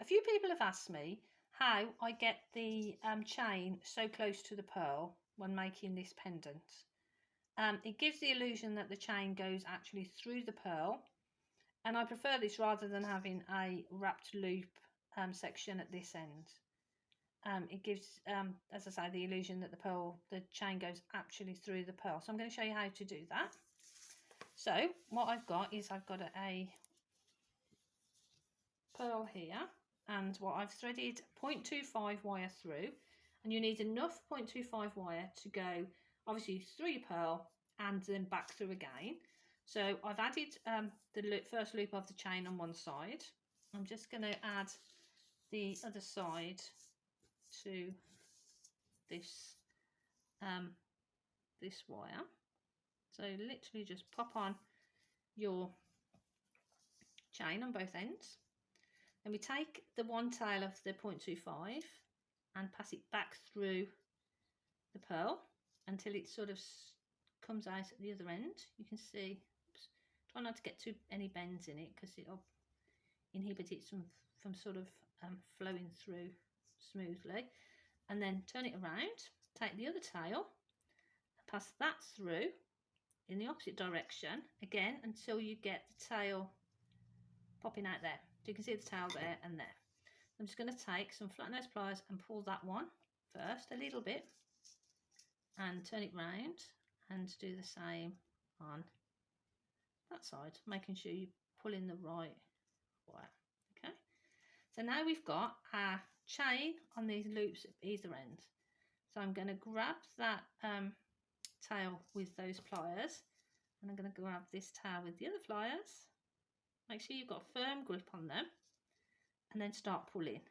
A few people have asked me how I get the chain so close to the pearl when making this pendant. It gives the illusion that the chain goes actually through the pearl, and I prefer this rather than having a wrapped loop section at this end. It gives, as I say, the illusion that the chain goes actually through the pearl. So I'm going to show you how to do that. So what I've got is I've got a pearl here, and what I've threaded 0.25 wire through, and you need enough 0.25 wire to go obviously through your pearl and then back through again. So I've added the first loop of the chain on one side. I'm just going to add the other side to this this wire. So literally just pop on your chain on both ends. Then we take the one tail of the 0.25 and pass it back through the pearl until it sort of comes out at the other end. You can see, oops, try not to get any bends in it because it'll inhibit it from sort of flowing through smoothly. And then turn it around, take the other tail, pass that through in the opposite direction again until you get the tail popping out there. So you can see the tail there and there. I'm just going to take some flat nose pliers and pull that one first a little bit and turn it round and do the same on that side, making sure you pull in the right wire. Okay, so now we've got our chain on these loops at either end. So I'm going to grab that tail with those pliers, and I'm going to grab this tail with the other pliers. Make sure you've got a firm grip on them and then start pulling.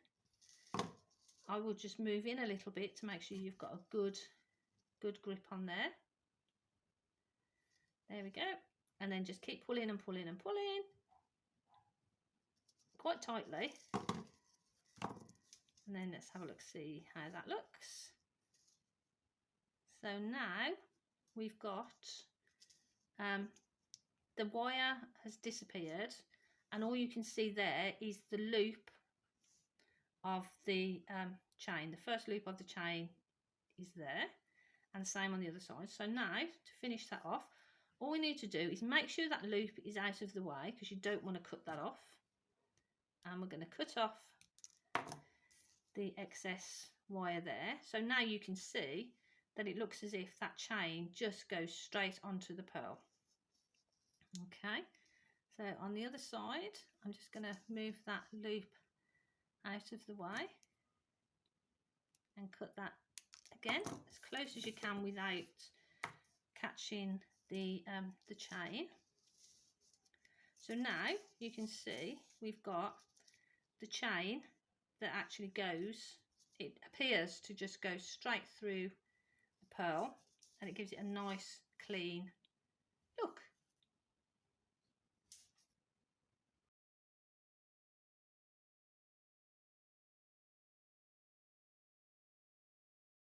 I will just move in a little bit to make sure you've got a good grip on there. There we go. And then just keep pulling and pulling and pulling quite tightly. And then let's have a look, see how that looks. So now we've got the wire has disappeared, and all you can see there is the loop of the chain. The first loop of the chain is there, and the same on the other side. So now to finish that off, all we need to do is make sure that loop is out of the way, because you don't want to cut that off. And we're going to cut off the excess wire there. So now you can see that it looks as if that chain just goes straight onto the pearl. Okay, so on the other side, I'm just going to move that loop out of the way and cut that again as close as you can without catching the chain. So now you can see we've got the chain that actually goes, it appears to just go straight through the pearl, and it gives it a nice clean